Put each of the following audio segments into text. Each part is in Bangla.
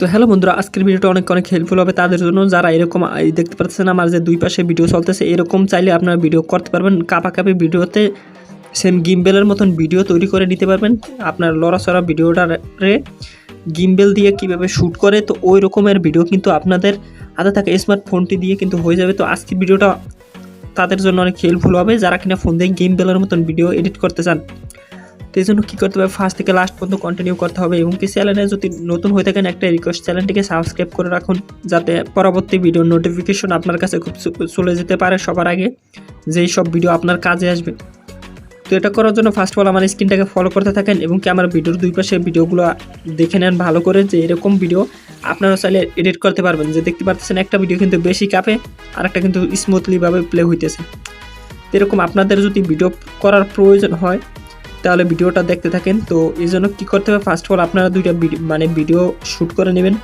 তো হ্যালো বন্ধুরা, আজকের ভিডিওটা অনেক হেল্পফুল হবে তাদের জন্য যারা এরকম দেখতে পাচ্ছেন আমার যে দুই পাশে ভিডিও চলতেছে, এরকম চাইলে আপনারা ভিডিও করতে পারবেন। কাপাকাপি ভিডিওতে সেম গিম্বেলের মতন ভিডিও তৈরি করে নিতে পারবেন। আপনার লড়াচড়া ভিডিওটারে গিম্বেল দিয়ে কিভাবে শ্যুট করে, তো ওই রকমের ভিডিও কিন্তু আপনাদের হাতে থাকা স্মার্টফোনটি দিয়ে কিন্তু হয়ে যাবে। তো আজকের ভিডিওটা তাদের জন্য অনেক হেল্পফুল হবে যারা কিনা ফোন দিয়ে গিম্বেলের মতন ভিডিও এডিট করতে চান। তো এই জন্য কী করতে হবে, ফার্স্ট থেকে লাস্ট পর্যন্ত কন্টিনিউ করতে হবে। এবং কি চ্যানেলে যদি নতুন হয়ে থাকেন একটা রিকোয়েস্ট, চ্যানেলটিকে সাবস্ক্রাইব করে রাখুন যাতে পরবর্তী ভিডিওর নোটিফিকেশন আপনার কাছে খুব চলে যেতে পারে সবার আগে, যেই সব ভিডিও আপনার কাজে আসবে। তো এটা করার জন্য ফার্স্ট অফ অল আমার স্ক্রিনটাকে ফলো করতে থাকেন এবং কি আমার ভিডিওর দুই পাশে ভিডিওগুলো দেখে নেন ভালো করে, যে এরকম ভিডিও আপনারা চাইলে এডিট করতে পারবেন। যে দেখতে পাচ্ছেন একটা ভিডিও কিন্তু বেশি কাঁপে আর একটা কিন্তু স্মুথলিভাবে প্লে হইতেছে। এরকম আপনাদের যদি ভিডিও করার প্রয়োজন হয় তাহলে ভিডিওটা দেখতে থাকেন। তো এই জন্য কী করতে হবে, ফার্স্ট অফ অল আপনারা দুইটা ভিডিও শ্যুট করে নেবেন।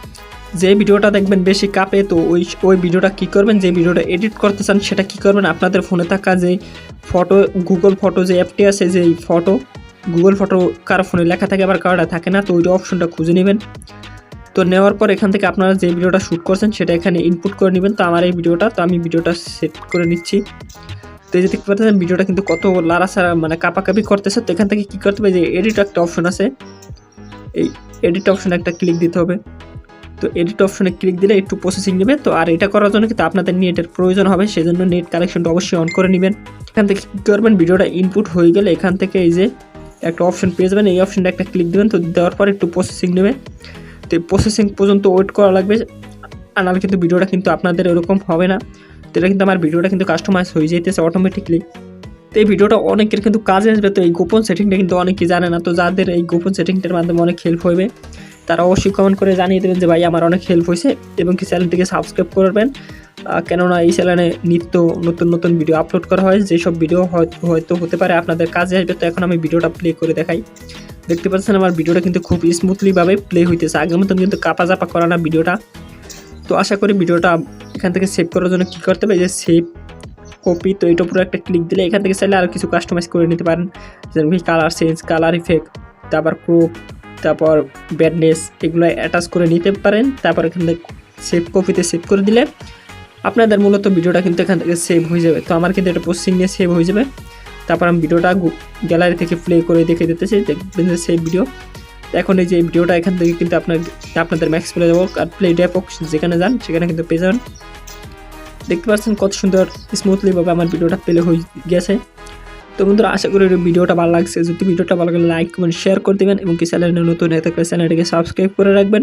যে ভিডিওটা দেখবেন বেশি কাঁপে, তো ওই ভিডিওটা কী করবেন, যে ভিডিওটা এডিট করতে চান সেটা কী করবেন, আপনাদের ফোনে থাকা যে ফটো গুগল ফটো যে অ্যাপটি আছে, যে ফটো গুগল ফটো কারো ফোনে লেখা থাকে আবার কারোটা থাকে না, তো ওইটা অপশনটা খুঁজে নেবেন। তো নেওয়ার পর এখান থেকে আপনারা যে ভিডিওটা শ্যুট করছেন সেটা এখানে ইনপুট করে নেবেন। তো আমার এই ভিডিওটা, তো আমি ভিডিওটা সেট করে নিচ্ছি। তো এই যে দেখতে পাচ্ছেন ভিডিওটা কিন্তু কত লাড়াছাড়া কাপাকাপি করতেছে। তো এখান থেকে কী করতে হবে, যে এডিট একটা অপশন আছে, এই এডিট অপশনে একটা ক্লিক দিতে হবে। তো এডিট অপশনে ক্লিক দিলে একটু প্রসেসিং নেবে। তো আর এটা করার জন্য কিন্তু আপনাদের নেটের প্রয়োজন হবে, সেই জন্য নেট কানেকশনটা অবশ্যই অন করে নেবেন। এখান থেকে কী করবেন, ভিডিওটা ইনপুট হয়ে গেলে এখান থেকে এই যে একটা অপশন পেয়ে যাবেন, এই অপশনটা একটা ক্লিক দেবেন। তো দেওয়ার পর একটু প্রসেসিং নেবে। তো প্রসেসিং পর্যন্ত ওয়েট করা লাগবে, আর নাহলে কিন্তু ভিডিওটা কিন্তু আপনাদের এরকম হবে না। তো এটা কিন্তু আমার ভিডিওটা কিন্তু কাস্টমাইজ হয়ে যেতেছে অটোমেটিকলি। তো এই ভিডিওটা অনেকের কিন্তু কাজে আসবে। তো এই গোপন সেটিংটা কিন্তু অনেকেই জানে না, তো যাদের এই গোপন সেটিংটার মাধ্যমে অনেক হেল্প হবে তারা অবশ্যই কমেন্ট করে জানিয়ে দেবেন যে ভাই আমার অনেক হেল্প হয়েছে, এবং কি চ্যানেলটিকে সাবস্ক্রাইব করবেন। কেননা এই চ্যানেলে নিত্য নতুন ভিডিও আপলোড করা হয়, যেসব ভিডিও হয়তো হতে পারে আপনাদের কাজে আসবে। তো এখন আমি ভিডিওটা প্লে করে দেখাই। দেখতে পাচ্ছেন আমার ভিডিওটা কিন্তু খুব স্মুথলিভাবে প্লে হইতেছে, আগের মতন কিন্তু কাপা করা না ভিডিওটা। তো আশা করি ভিডিওটা এখান থেকে সেভ করার জন্য কী করতে হবে, যে সেভ কপি, তো এইটার উপরে একটা ক্লিক দিলে এখান থেকে চাইলে আর কিছু কাস্টমাইজ করে নিতে পারেন, যেমন কি কালার চেঞ্জ, কালার ইফেক্ট, তারপর ক্রপ, তারপর ব্যাডনেস, এগুলো অ্যাটাচ করে নিতে পারেন। তারপর এখান থেকে সেভ কপিতে সেভ করে দিলে আপনাদের মূলত ভিডিওটা কিন্তু এখান থেকে সেভ হয়ে যাবে। তো আমার কিন্তু এটা প্রসেসিং নিয়ে সেভ হয়ে যাবে। তারপর আমি ভিডিওটা গ্যালারি থেকে প্লে করে দেখে দিতেছি, দেখবেন যে সেভ ভিডিও। এখন এই যে ভিডিওটা এখান থেকে কিন্তু আপনাদের ম্যাক্স প্লে যাবো আর প্লে ড্যাপক যেখানে যান সেখানে কিন্তু পেয়ে যাবেন। দেখতে পাচ্ছেন কত সুন্দর স্মুথলিভাবে আমার ভিডিওটা প্লে হয়ে গেছে। তো বন্ধুরা, আশা করি ভিডিওটা ভালো লাগছে। যদি ভিডিওটা ভালো লাগলে লাইক কমেন্ট শেয়ার করে দেবেন, এবং কি চ্যানেলে নতুন হয়ে থাকলে চ্যানেলটিকে সাবস্ক্রাইব করে রাখবেন।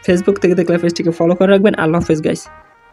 ফেসবুক থেকে দেখলে পেজটিকে ফলো করে রাখবেন। আল্লাহ হাফেজ গাইস।